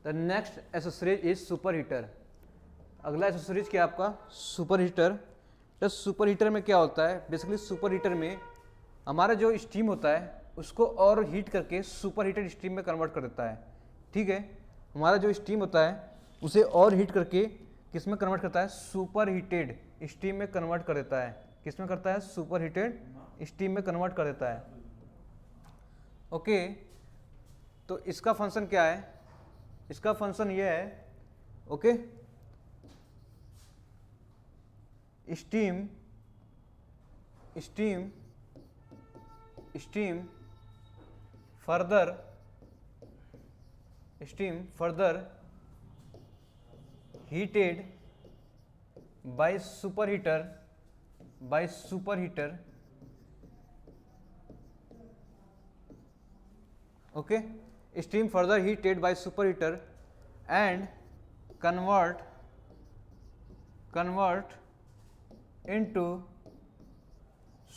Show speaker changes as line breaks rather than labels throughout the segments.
The next accessories is super heater. अगला accessories क्या है आपका? Super heater. तो सुपर हीटर में क्या होता है? बेसिकली सुपर हीटर में हमारा जो स्टीम होता है उसको और हीट करके सुपर हीटेड स्टीम में कन्वर्ट कर देता है। ठीक है, हमारा जो स्टीम होता है उसे और हीट करके किस में कन्वर्ट करता है? सुपर हीटेड स्टीम में कन्वर्ट कर देता है। किस में करता है? सुपर हीटेड स्टीम में कन्वर्ट कर देता है। ओके, तो इसका फंक्शन क्या है? इसका फंक्शन ये है, okay, steam steam steam further heated by superheater okay, steam further heated by superheater and convert into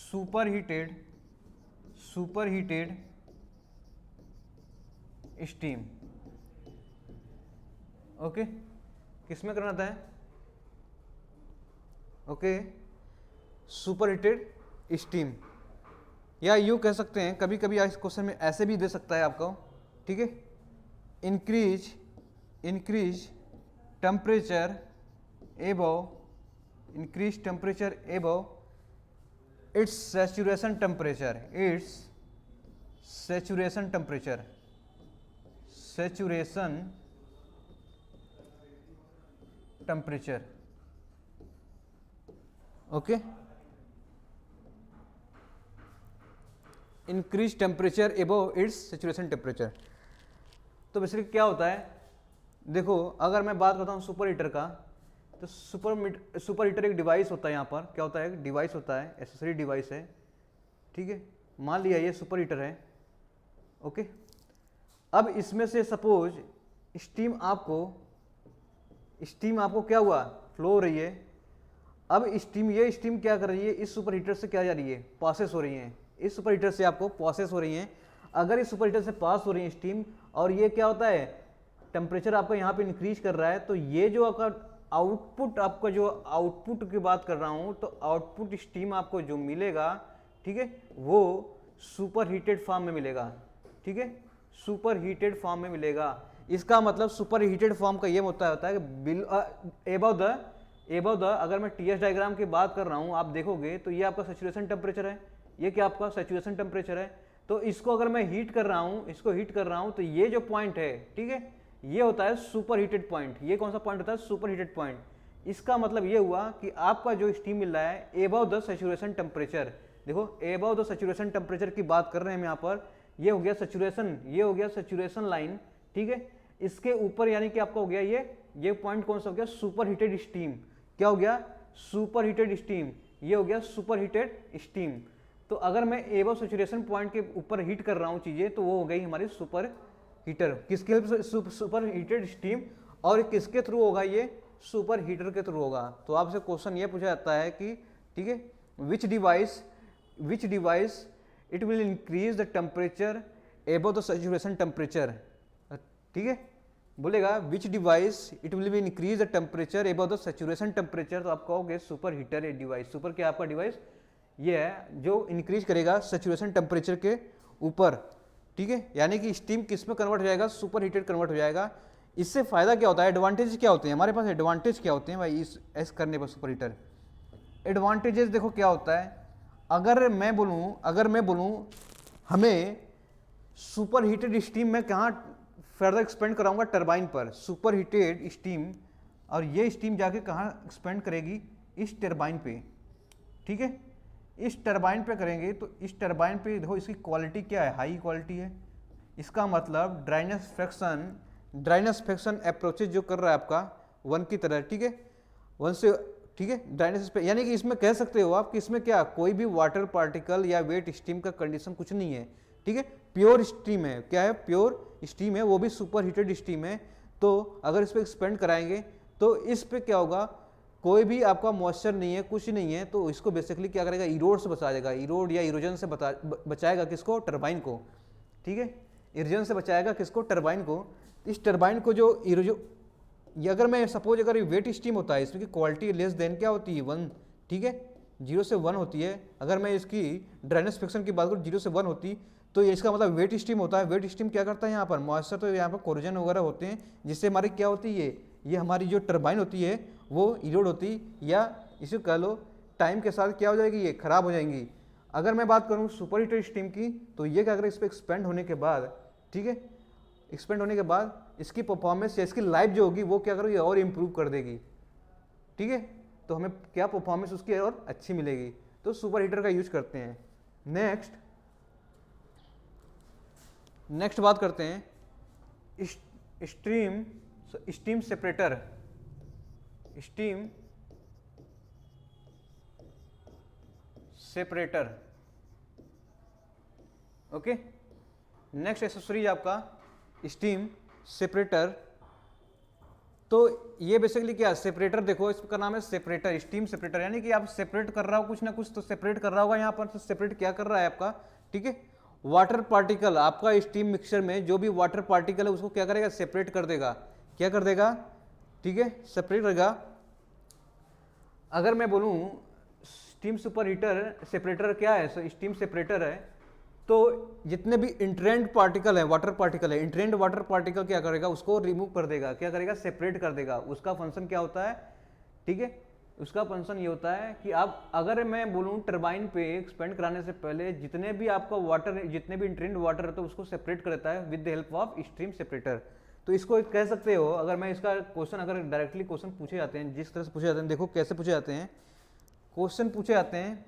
superheated steam. Okay, किसमें करना था? ओके, सुपर हीटेड स्टीम, या यूँ कह सकते हैं, कभी कभी इस क्वेश्चन में ऐसे भी दे सकता है आपको। ठीक है, increase temperature above it's saturation temperature. Okay, increase temperature above it's saturation temperature. तो बेसिकली क्या होता है? देखो, अगर मैं बात करता हूँ सुपर हीटर का, तो सुपर हीटर एक डिवाइस होता है। यहाँ पर क्या होता है? एक डिवाइस होता है, एसेसरी डिवाइस है। ठीक है, मान लिया ये सुपर हीटर है। ओके, अब इसमें से सपोज स्टीम आपको क्या हुआ? फ्लो हो रही है। अब ये स्टीम क्या कर रही है? इस सुपर हीटर से क्या जा रही है? पासेस हो रही है। इस सुपर हीटर से आपको पासेस हो रही हैं। अगर इस सुपर हीटर से पास हो रही है स्टीम, और ये क्या होता है? टेम्परेचर आपका यहाँ पे इंक्रीज कर रहा है, तो ये जो आपका आउटपुट की बात कर रहा हूँ, तो आउटपुट स्टीम आपको जो मिलेगा, ठीक है, वो सुपर हीटेड फॉर्म में मिलेगा। ठीक है, सुपर हीटेड फॉर्म में मिलेगा। इसका मतलब सुपर हीटेड फॉर्म का ये होता है कि एबव द, अगर मैं टीएस डायग्राम की बात कर रहा हूँ, आप देखोगे तो ये आपका सैचुरेशन टेम्परेचर है। ये क्या आपका सैचुरेशन टेम्परेचर है। तो इसको अगर मैं हीट कर रहा हूँ, तो ये जो पॉइंट है, ठीक है, ये होता है सुपर हीटेड पॉइंट। ये कौन सा पॉइंट होता है? Super heated point. इसका मतलब ये हुआ कि आपका जो स्टीम मिल रहा है एबव द सैचुरेशन टेम्परेचर। देखो, एबव द सैचुरेशन टेम्परेचर की बात कर रहे हैं हम यहाँ पर। ये हो गया सैचुरेशन, ये हो गया सैचुरेशन लाइन। ठीक है, इसके ऊपर यानी कि आपका हो गया ये पॉइंट कौन सा हो गया? Super heated steam. क्या हो गया? Super heated steam. ये हो गया सुपर हीटेड स्टीम। तो अगर मैं एबव सैचुरेशन पॉइंट के ऊपर हीट कर रहा हूँ चीजें, तो वो हो गई हमारी सुपर हीटर। किसके हेल्प से? Super heated steam. और किसके थ्रू होगा? ये सुपर हीटर के थ्रू होगा। तो आपसे क्वेश्चन ये पूछा जाता है कि, ठीक है, विच device it will increase the temperature above the saturation temperature. ठीक है, बोलेगा विच device it will be increase the temperature above the saturation temperature. तो आप कहोगे super heater a device. Super क्या आपका डिवाइस? ये है जो इंक्रीज करेगा सैचुरेशन टेम्परेचर के ऊपर। ठीक है, यानी कि स्टीम किस में कन्वर्ट हो जाएगा? सुपर हीटेड कन्वर्ट हो जाएगा। इससे फायदा क्या होता है? एडवांटेज क्या होते हैं हमारे पास? एडवांटेज क्या होते हैं भाई इस करने पर सुपर हीटर? एडवांटेजेस देखो क्या होता है। अगर मैं बोलूं हमें सुपर हीटेड स्टीम में कहाँ फर्दर एक्सपेंड कराऊंगा? टरबाइन पर। सुपर हीटेड स्टीम, और ये स्टीम जाके कहाँ एक्सपेंड करेगी? इस टरबाइन पे। ठीक है, इस टरबाइन पे करेंगे। तो इस टरबाइन पे देखो, इसकी क्वालिटी क्या है? हाई क्वालिटी है। इसका मतलब ड्राइनेस फ्रैक्शन अप्रोचेज जो कर रहा है आपका 1 की तरह। ठीक है, 1 से, ठीक है, ड्राइनेस पे, यानी कि इसमें कह सकते हो आप कि इसमें क्या कोई भी वाटर पार्टिकल या वेट स्टीम का कंडीशन कुछ नहीं है। ठीक है, प्योर स्टीम है। क्या है? प्योर स्टीम है, वो भी सुपर हीटेड स्टीम है। तो अगर इस पर एक्सपेंड कराएंगे तो इस पे क्या होगा? कोई भी आपका मॉइस्चर नहीं है, कुछ नहीं है। तो इसको बेसिकली क्या करेगा? इरोड से बचाएगा। इरोड या इरोजन से बचाएगा किसको? टरबाइन को। ठीक है, इरोजन से बचाएगा किसको? टरबाइन को। इस टरबाइन को जो ये अगर मैं सपोज अगर वेट स्टीम होता है, इसमें की क्वालिटी लेस देन क्या होती है 1, ठीक है, 0 से 1 होती है। अगर मैं इसकी ड्राइनेस फ्रिक्शन की बात करूँ 0 से 1 होती, तो ये इसका मतलब वेट स्टीम होता है। वेट स्टीम क्या करता है यहाँ पर मॉइस्चर, तो यहाँ पर कोरोजन वगैरह होते हैं, जिससे हमारी क्या होती है, ये हमारी जो टरबाइन होती है वो इरोड होती, या इसे कह लो टाइम के साथ क्या हो जाएगी, ये खराब हो जाएंगी। अगर मैं बात करूँ सुपर हीटर स्टीम की, तो ये क्या करें, इस पर एक्सपेंड होने के बाद, ठीक है, एक्सपेंड होने के बाद इसकी परफॉर्मेंस या इसकी लाइफ जो होगी वो क्या करेगी और इम्प्रूव कर देगी, ठीक है। तो हमें क्या परफॉर्मेंस उसकी और अच्छी मिलेगी, तो सुपर हीटर का यूज करते हैं। नेक्स्ट बात करते हैं steam separator. Steam separator, okay. Next accessories आपका स्टीम सेपरेटर। तो ये बेसिकली क्या है, सेपरेटर, देखो इसका नाम है सेपरेटर, स्टीम सेपरेटर, यानी कि आप सेपरेट कर रहा हो कुछ ना कुछ, तो सेपरेट कर रहा होगा यहाँ पर। तो सेपरेट क्या कर रहा है आपका, ठीक है, वाटर पार्टिकल, आपका स्टीम मिक्सचर में जो भी वाटर पार्टिकल है उसको क्या करेगा, सेपरेट कर देगा। क्या कर देगा, ठीक है, सेपरेट करेगा। अगर मैं बोलूँ स्टीम सुपर हीटर सेपरेटर क्या है, स्टीम सेपरेटर है, तो जितने भी इंट्रेंड पार्टिकल है, वाटर पार्टिकल है, इंट्रेंड वाटर पार्टिकल क्या करेगा, उसको रिमूव कर देगा, क्या करेगा, सेपरेट कर देगा। उसका फंक्शन क्या होता है, ठीक है, उसका फंक्शन ये होता है कि आप, अगर मैं बोलूँ टरबाइन पे एक्सपेंड कराने से पहले जितने भी आपका वाटर, जितने भी इंट्रेंड वाटर है, तो उसको सेपरेट कर देता है with the help of steam separator. तो इसको कह सकते हो, अगर मैं इसका क्वेश्चन, अगर डायरेक्टली क्वेश्चन पूछे जाते हैं, जिस तरह से पूछे जाते हैं, देखो कैसे पूछे जाते हैं, क्वेश्चन पूछे जाते हैं,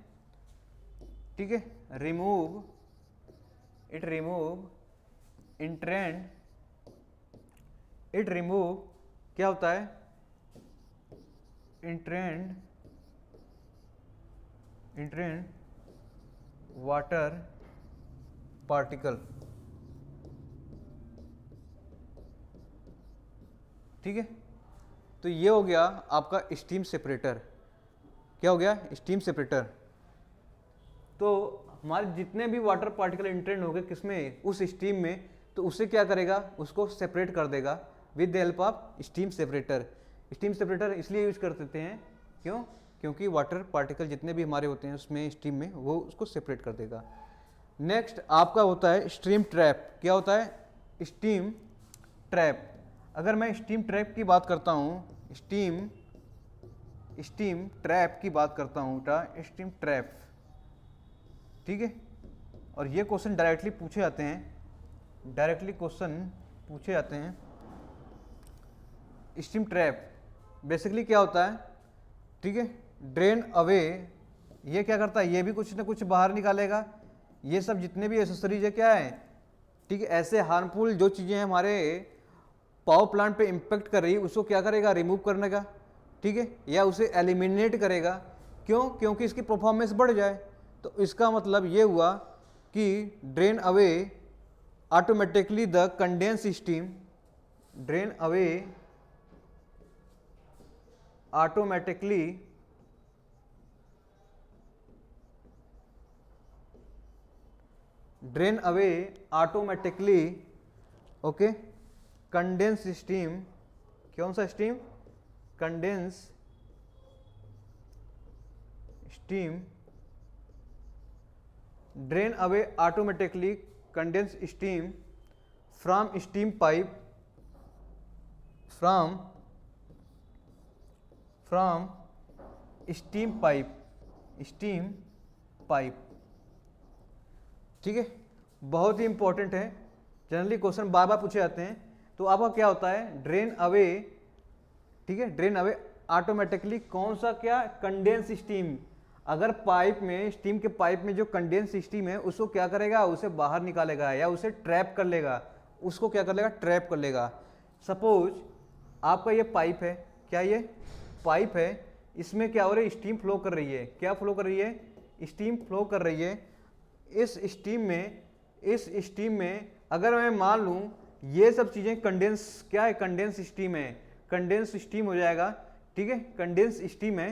ठीक है, रिमूव क्या होता है, इंट्रेंड वाटर पार्टिकल, ठीक है। तो ये हो गया आपका स्टीम सेपरेटर। क्या हो गया, स्टीम सेपरेटर। तो हमारे जितने भी वाटर पार्टिकल इंट्रेंड हो गए किसमें, उस स्टीम में, तो उसे क्या करेगा, उसको सेपरेट कर देगा with the help of steam separator. Steam separator इसलिए यूज कर देते हैं, क्यों, क्योंकि वाटर पार्टिकल जितने भी हमारे होते हैं उसमें स्टीम में, वो उसको सेपरेट कर देगा। नेक्स्ट आपका होता है स्टीम ट्रैप। क्या होता है, स्टीम ट्रैप। अगर मैं स्टीम ट्रैप की बात करता हूँ, स्टीम ट्रैप की बात करता हूँ, स्टीम ट्रैप, ठीक है। और ये क्वेश्चन डायरेक्टली पूछे जाते हैं, स्टीम ट्रैप बेसिकली क्या होता है, ठीक है, ड्रेन अवे, ये क्या करता है, ये भी कुछ ना कुछ बाहर निकालेगा। ये सब जितने भी एसेसरीज है क्या है, ठीक है, ऐसे हार्मफुल जो चीज़ें हैं हमारे पावर प्लांट पे इम्पेक्ट कर रही है, उसको क्या करेगा, रिमूव करने का, ठीक है, या उसे एलिमिनेट करेगा। क्यों, क्योंकि इसकी परफॉर्मेंस बढ़ जाए। तो इसका मतलब ये हुआ कि drain away automatically the condense steam, drain away automatically okay condense steam, कौन सा steam, condense steam, drain away automatically condense steam from steam pipe, from steam pipe, ठीक है। बहुत ही इंपॉर्टेंट है, जनरली क्वेश्चन बार बार पूछे जाते हैं। तो आपका क्या होता है, ड्रेन अवे, ठीक है, ड्रेन अवे ऑटोमेटिकली कौन सा, क्या, कंडेंस स्टीम। अगर पाइप में, स्टीम के पाइप में जो कंडेंस स्टीम है उसको क्या करेगा, उसे बाहर निकालेगा या उसे ट्रैप कर लेगा, उसको क्या कर लेगा, ट्रैप कर लेगा। सपोज आपका ये पाइप है, क्या ये पाइप है, इसमें क्या हो रहा है, स्टीम फ्लो कर रही है। क्या फ्लो कर रही है, स्टीम फ्लो कर रही है। इस स्टीम में अगर मैं मान लूँ ये सब चीज़ें कंडेंस, क्या है, कंडेंस स्टीम है, कंडेंस स्टीम हो जाएगा, ठीक है, कंडेंस स्टीम है।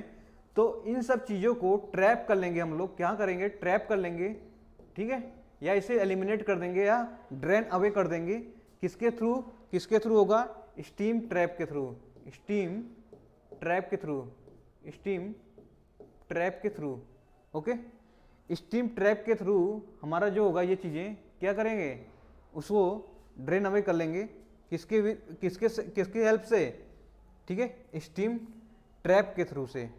तो इन सब चीज़ों को ट्रैप कर लेंगे हम लोग, क्या करेंगे, ट्रैप कर लेंगे, ठीक है, या इसे एलिमिनेट कर देंगे या ड्रेन अवे कर देंगे, किसके थ्रू, किसके थ्रू होगा? स्टीम ट्रैप के थ्रू, स्टीम ट्रैप के थ्रू, स्टीम ट्रैप के थ्रू। ओके, स्टीम ट्रैप के थ्रू हमारा जो होगा ये चीज़ें क्या करेंगे, उसको ड्रेन अवे कर लेंगे। किसके हेल्प से? ठीक है, स्टीम ट्रैप के थ्रू से।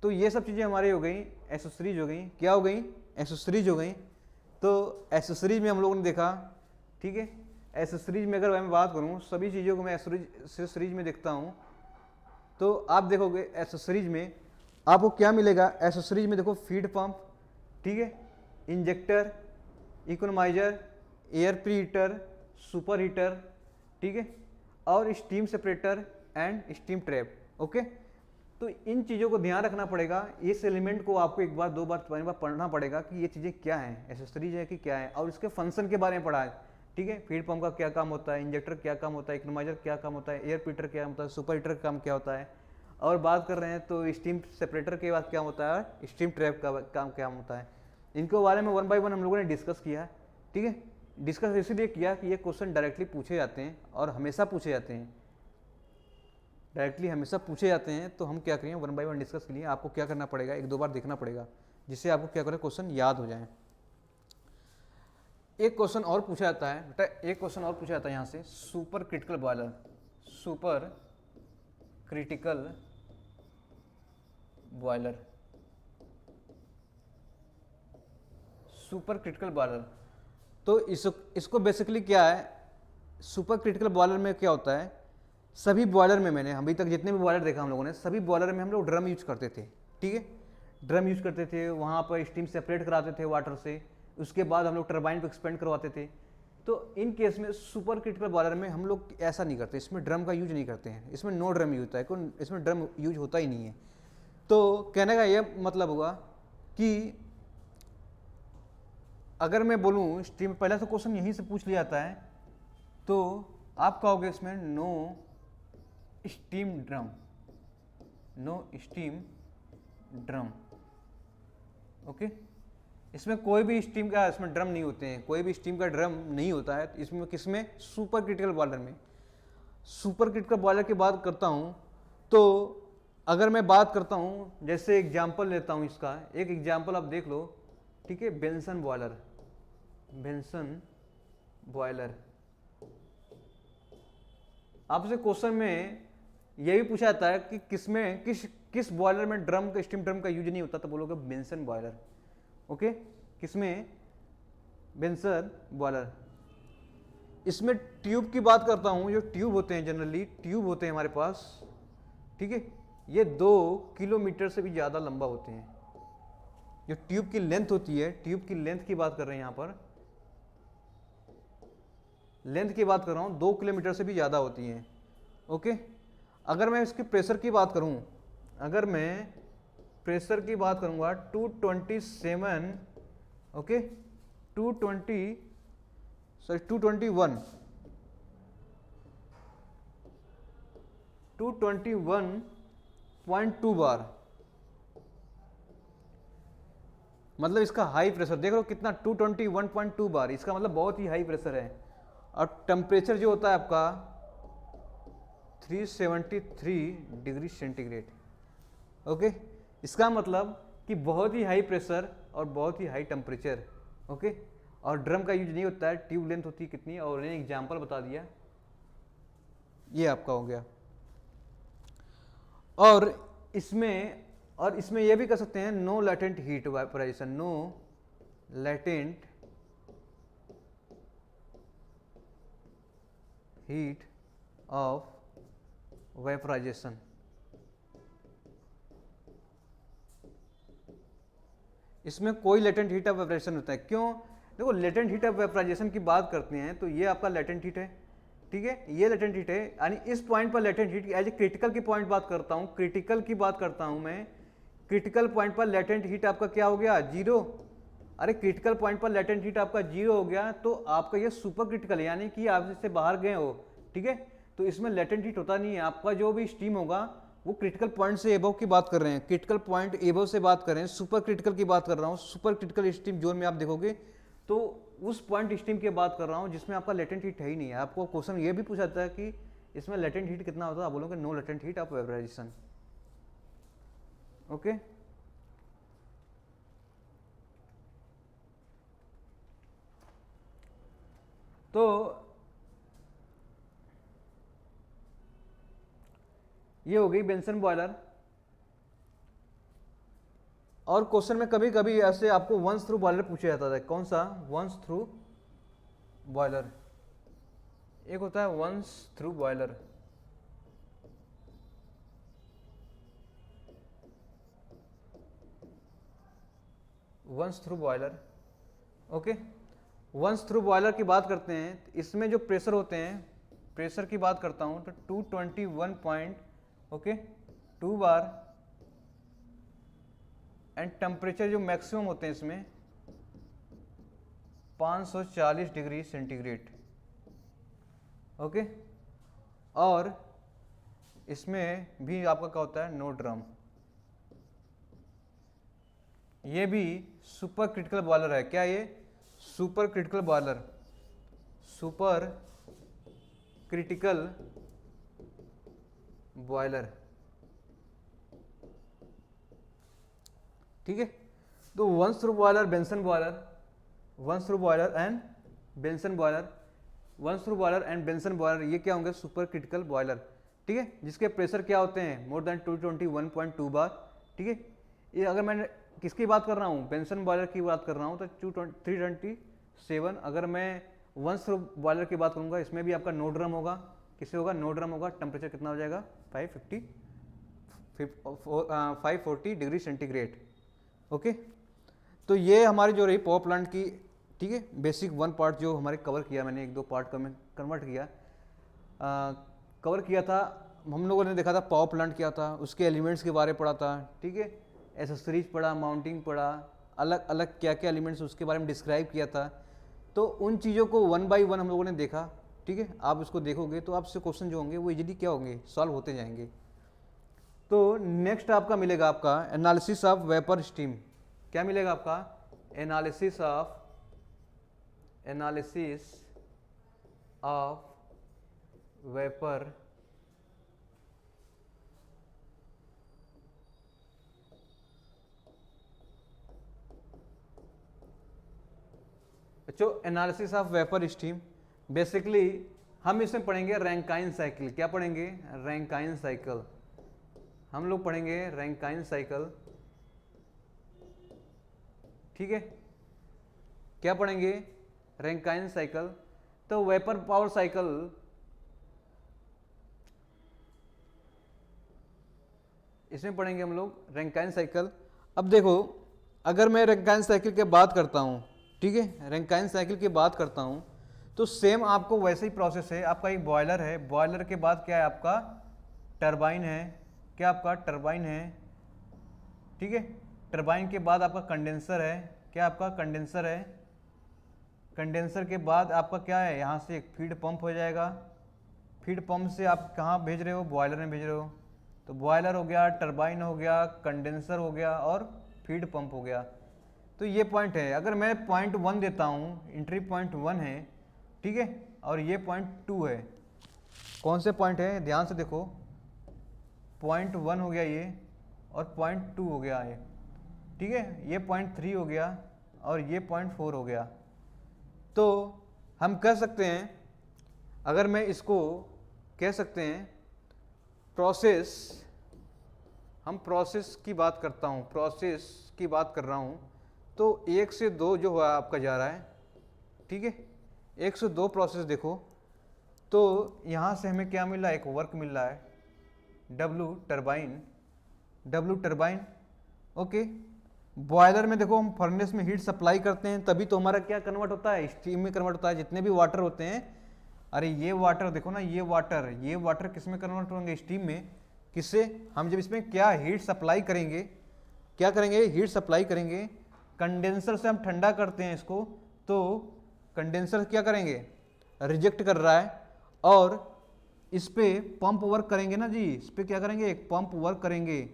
तो ये सब चीज़ें हमारी हो गई, एसेसरीज हो गई। क्या हो गई? एसेसरीज हो गई। तो एसेसरीज में हम लोगों ने देखा, ठीक है, एसेसरीज में अगर मैं बात करूँ, सभी चीज़ों को मैं एसेसरीज में देखता हूँ, तो आप देखोगे एसेसरीज में आपको क्या मिलेगा। एसेसरीज में देखो फीड पंप, ठीक है, injector, economiser, air pre heater, super heater, ठीक है, और steam separator and steam trap. Okay, तो इन चीज़ों को ध्यान रखना पड़ेगा। इस एलिमेंट को आपको एक बार, दो बार, तीन बार पढ़ना पड़ेगा कि ये चीज़ें क्या हैं, एसेसरीज है कि क्या है, और इसके फंक्शन के बारे में पढ़ा है। ठीक है, फीड पंप का क्या काम होता है, इंजेक्टर क्या काम होता है, इकोनोमाइजर क्या काम होता है, एयर प्री हीटर क्या होता है, सुपर हीटर का काम क्या होता है, और बात कर रहे हैं तो स्टीम सेपरेटर के बाद क्या होता है, स्टीम ट्रैप का काम क्या होता है। इनके बारे में वन बाय वन हम लोगों ने डिस्कस किया। ठीक है, डिस्कस इसीलिए किया कि ये क्वेश्चन डायरेक्टली पूछे जाते हैं और हमेशा पूछे जाते हैं, डायरेक्टली हमेशा पूछे जाते हैं। तो हम क्या करेंगे, वन बाय वन डिस्कस के लिए आपको क्या करना पड़ेगा, एक दो बार देखना पड़ेगा, जिससे आपको क्या करें, क्वेश्चन याद हो जाए। एक क्वेश्चन और पूछा जाता है बेटा, एक क्वेश्चन और पूछा जाता है यहाँ से, super critical boiler, super critical boiler, super critical boiler. तो इसको बेसिकली क्या है, सुपर क्रिटिकल बॉयलर में क्या होता है, सभी बॉयलर में, मैंने अभी तक जितने भी बॉयलर देखा हम लोगों ने, सभी बॉयलर में हम लोग ड्रम यूज करते थे। ठीक है, ड्रम यूज करते थे, वहाँ पर स्टीम सेपरेट कराते थे वाटर से, उसके बाद हम लोग टरबाइन को एक्सपेंड करवाते थे। तो इन केस में सुपर क्रिटिकल बॉयलर में हम लोग ऐसा नहीं करते, इसमें ड्रम का यूज नहीं करते हैं, इसमें नो ड्रम यूज होता है, कोई इसमें ड्रम यूज होता ही नहीं है। तो कहने का यह मतलब हुआ कि अगर मैं बोलूँ स्टीम, पहला तो क्वेश्चन यहीं से पूछ लिया जाता है, तो आप कहोगे इसमें no steam drum, no steam drum. Okay, इसमें कोई भी स्टीम का, इसमें ड्रम नहीं होते हैं, कोई भी स्टीम का ड्रम नहीं होता है इसमें। किसमें? सुपर क्रिटिकल बॉयलर में। सुपर क्रिटिकल बॉयलर की बात करता हूँ, तो अगर मैं बात करता हूँ, जैसे एग्जांपल लेता हूँ इसका, एक एग्जांपल आप देख लो। ठीक है, बेंसन बॉयलर, बेंसन बॉयलर। आपसे क्वेश्चन में यह भी पूछा जाता है कि किसमें, किस बॉयलर में ड्रम का, स्टीम ड्रम का यूज नहीं होता, तो बोलोगे बेंसन बॉयलर। ओके, किसमें? Benson boiler. इसमें ट्यूब की बात करता हूं, जो ट्यूब होते हैं, जनरली ट्यूब होते हैं हमारे पास, ठीक है, ये 2 किलोमीटर से भी ज़्यादा लंबा होते हैं। जो ट्यूब की लेंथ होती है, ट्यूब की लेंथ की बात कर रहे हैं यहाँ पर, लेंथ की बात कर रहा हूँ, 2 किलोमीटर से भी ज़्यादा होती हैं। ओके, अगर मैं इसके प्रेशर की बात करूँ, अगर मैं प्रेशर की बात करूँगा 221 221.2 बार, मतलब इसका हाई प्रेशर देख लो कितना, 221.2 बार, इसका मतलब बहुत ही हाई प्रेशर है। और टेम्परेचर जो होता है आपका 373 डिग्री सेंटीग्रेड। ओके, इसका मतलब कि बहुत ही हाई प्रेशर और बहुत ही हाई टेम्परेचर। ओके, और ड्रम का यूज नहीं होता है, ट्यूब लेंथ होती है कितनी, और मैंने एग्जांपल बता दिया, ये आपका हो गया। और इसमें यह भी कर सकते हैं, no latent heat vaporization, no latent heat of vaporization. इसमें कोई लेटेंट हीट ऑफ वेपोराइजेशन होता है। क्यों? देखो, लेटेंट हीट ऑफ वेपोराइजेशन की बात करते हैं तो ये आपका लेटेंट हीट है। ठीक है, ये लेटेंट हीट है, यानी इस पॉइंट पर latent heat as a critical की पॉइंट बात करता हूँ, क्रिटिकल की बात करता हूँ मैं, क्रिटिकल पॉइंट पर लेटेंट हीट आपका क्या हो गया? 0। अरे क्रिटिकल पॉइंट पर लेटेंट हीट आपका 0 हो गया, तो आपका ये सुपर क्रिटिकल है, यानी कि आप इससे बाहर गए हो। ठीक है, तो इसमें लेटेंट हीट होता नहीं है, आपका जो भी स्टीम होगा वो क्रिटिकल पॉइंट से एबव की बात कर रहे हैं, क्रिटिकल पॉइंट एबव से बात कर रहे हैं, सुपर क्रिटिकल की बात कर रहा हूँ। सुपर क्रिटिकल स्टीम जोन में आप देखोगे तो उस पॉइंट स्टीम की बात कर रहा हूँ जिसमें आपका लेटेंट हीट है ही नहीं है। आपको क्वेश्चन ये भी पूछा जाता है कि इसमें लेटेंट हीट कितना होता है, आप बोलोगे no latent heat of vaporization. Okay, तो ये हो गई बेंसन बॉयलर। और क्वेश्चन में कभी कभी ऐसे आपको वंस थ्रू बॉयलर पूछा जाता है। कौन सा? Once through boiler. एक होता है once through boiler, once through boiler. Okay, once through boiler की बात करते हैं। इसमें जो प्रेशर होते हैं, प्रेशर की बात करता हूं तो 221 point, okay, 2 bar, and temperature जो मैक्सिमम होते हैं इसमें 540 डिग्री सेंटीग्रेड। ओके, और इसमें भी आपका क्या होता है, नो ड्रम। ये भी सुपर क्रिटिकल बॉयलर है। क्या ये? Super critical boiler, super critical boiler. ठीक है, तो once through boiler, Benson boiler, once through boiler and Benson boiler, once through boiler and Benson boiler, ये क्या होंगे? Super critical boiler. ठीक है, जिसके प्रेशर क्या होते हैं? More than 221.2 bar. ठीक है, ये अगर मैं किसकी बात कर रहा हूँ? बेंसन बॉयलर की बात कर रहा हूँ तो 327। अगर मैं वंस थ्रू बॉयलर की बात करूँगा, इसमें भी आपका नो ड्रम होगा। किससे होगा? नो ड्रम होगा। टेम्परेचर कितना हो जाएगा? 540 डिग्री सेंटीग्रेड। ओके, तो ये हमारी जो रही पावर प्लांट की, ठीक है, बेसिक वन पार्ट जो हमारे कवर किया, मैंने 1-2 पार्ट में कन्वर्ट किया, कवर किया था। हम लोगों ने देखा था पावर प्लांट क्या था, उसके एलिमेंट्स के बारे में पढ़ा था। ठीक है, एसेसरीज पढ़ा, माउंटिंग पढ़ा, अलग अलग क्या क्या एलिमेंट्स उसके बारे में डिस्क्राइब किया था। तो उन चीज़ों को 1 बाई 1 हम लोगों ने देखा। ठीक है, आप उसको देखोगे तो आपसे क्वेश्चन जो होंगे वो इजीली क्या होंगे? सॉल्व होते जाएंगे। तो नेक्स्ट आपका मिलेगा आपका एनालिसिस ऑफ वेपर स्टीम। क्या मिलेगा आपका? एनालिसिस ऑफ वेपर बच्चों, analysis of vapour steam basically हम इसमें पढ़ेंगे रैंकाइन साइकिल। क्या पढ़ेंगे? Rankine cycle. हम लोग पढ़ेंगे रैंकाइन साइकिल। ठीक है, क्या पढ़ेंगे? Rankine cycle. तो वेपर पावर साइकिल, इसमें पढ़ेंगे हम लोग रैंकाइन साइकिल। अब देखो, अगर मैं रैंकाइन साइकिल की बात करता हूँ, ठीक है, रैंकाइन साइकिल की बात करता हूँ, तो सेम आपको वैसे ही प्रोसेस है। आपका एक बॉयलर है, बॉयलर के बाद क्या है आपका? टरबाइन है। क्या आपका? टरबाइन है। ठीक है, टरबाइन के बाद आपका कंडेंसर है। क्या आपका? कंडेंसर है। कंडेंसर के बाद आपका क्या है? यहाँ से एक फीड पंप हो जाएगा। फीड पंप से आप कहाँ भेज रहे हो? बॉयलर में भेज रहे हो। तो बॉयलर हो गया, टरबाइन हो गया, कंडेंसर हो गया और फीड पंप हो गया। तो ये पॉइंट है। अगर मैं पॉइंट 1 देता हूँ, एंट्री पॉइंट 1 है, ठीक है, और ये पॉइंट 2 है। कौन से पॉइंट है? ध्यान से देखो, पॉइंट 1 हो गया ये, और पॉइंट 2 हो गया ये। ठीक है, ये पॉइंट 3 हो गया और ये पॉइंट 4 हो गया। तो हम कह सकते हैं, अगर मैं इसको कह सकते हैं प्रोसेस, हम प्रोसेस की बात करता हूँ, प्रोसेस की बात कर रहा हूँ, तो 1 से 2 जो हुआ आपका जा रहा है। ठीक है, 1 से 2 प्रोसेस देखो, तो यहाँ से हमें क्या मिल रहा है? एक वर्क मिल रहा है, W टरबाइन। ओके, बॉयलर में देखो, हम फर्नेस में हीट सप्लाई करते हैं, तभी तो हमारा क्या कन्वर्ट होता है? स्टीम में कन्वर्ट होता है। जितने भी वाटर होते हैं, अरे ये वाटर देखो ना, ये वाटर किस में कन्वर्ट होंगे? स्टीम में। किससे? हम जब इसमें क्या हीट सप्लाई करेंगे, क्या करेंगे? हीट सप्लाई करेंगे। कंडेंसर से हम ठंडा करते हैं इसको, तो कंडेंसर क्या करेंगे? रिजेक्ट कर रहा है, और इस पे पंप वर्क करेंगे ना जी, इस पे क्या करेंगे? एक पंप वर्क करेंगे,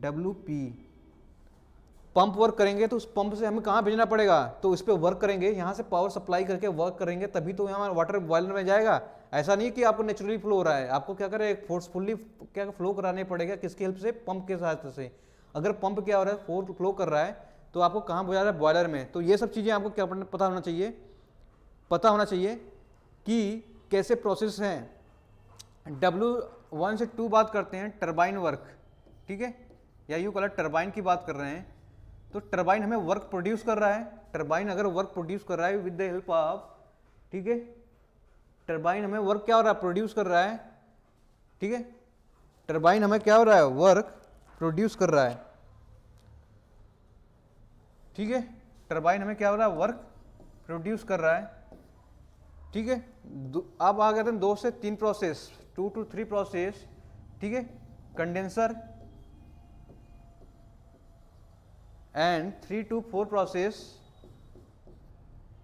WP। पंप वर्क करेंगे तो उस पंप से हमें कहाँ भेजना पड़ेगा, तो इस पर वर्क करेंगे, यहाँ से पावर सप्लाई करके वर्क करेंगे तभी तो यहाँ वाटर बॉयलर में जाएगा। ऐसा नहीं कि आपको नेचुरली फ्लो हो रहा है, आपको क्या करें फोर्सफुली क्या फ्लो कराने पड़ेगा, किसकी हेल्प से, पंप के सहायता से। अगर पंप क्या हो रहा है, फ्लो कर रहा है, तो आपको कहाँ भेजा रहा है, बॉयलर में। तो ये सब चीज़ें आपको क्या पता होना चाहिए, कि कैसे प्रोसेस हैं। W1 से 2 बात करते हैं, टरबाइन वर्क, ठीक है, या यूँ कलर टरबाइन की बात कर रहे हैं। तो टरबाइन हमें वर्क प्रोड्यूस कर रहा है, टरबाइन अगर वर्क प्रोड्यूस कर रहा है विद द हेल्प ऑफ, ठीक है, टरबाइन हमें वर्क क्या हो रहा है, प्रोड्यूस कर रहा है, ठीक है, टरबाइन हमें क्या हो रहा है, वर्क प्रोड्यूस कर रहा है, ठीक है, टरबाइन हमें क्या हो रहा है, वर्क प्रोड्यूस कर रहा है, ठीक है। अब आ गए थे 2 से 3 प्रोसेस, 2 to 3 प्रोसेस, ठीक है, कंडेंसर, एंड 3 to 4 प्रोसेस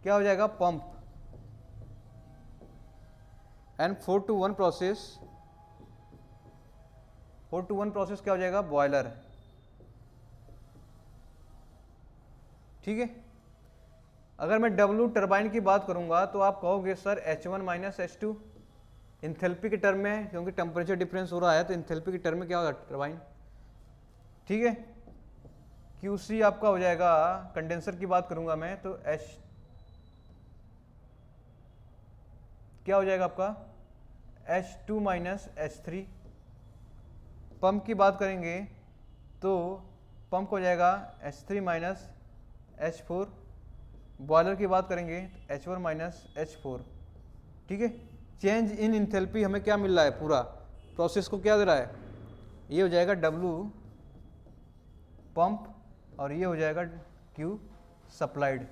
क्या हो जाएगा, pump, and 4 to 1 process, 4 to 1 process क्या हो जाएगा, बॉयलर, ठीक है। अगर मैं W टरबाइन की बात करूंगा तो आप कहोगे sir H1 minus H2 enthalpy के टर्म में, क्योंकि टेम्परेचर डिफरेंस हो रहा है तो इंथैल्पी के टर्म में क्या होगा, टरबाइन, ठीक है। QC आपका हो जाएगा, कंडेंसर की बात करूंगा मैं तो H क्या हो जाएगा आपका, H2 माइनस H3। पंप की बात करेंगे तो पंप हो जाएगा H3 माइनस H4। बॉयलर की बात करेंगे तो H1 माइनस H4, ठीक है। चेंज इन इंथैल्पी हमें क्या मिल रहा है, पूरा प्रोसेस को क्या दे रहा है, ये हो जाएगा W पंप और ये हो जाएगा Q सप्लाइड।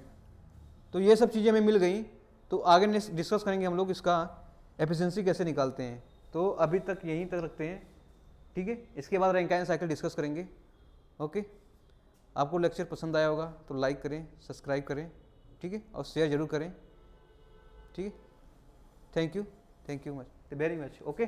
तो ये सब चीज़ें हमें मिल गई, तो आगे डिस्कस करेंगे हम लोग इसका एफिशिएंसी कैसे निकालते हैं। तो अभी तक यहीं तक रखते हैं, ठीक है। इसके बाद रैंकाइन साइकिल डिस्कस करेंगे। ओके, आपको लेक्चर पसंद आया होगा तो लाइक करें, सब्सक्राइब करें, ठीक है, और शेयर जरूर करें, ठीक है। Thank you very much, okay.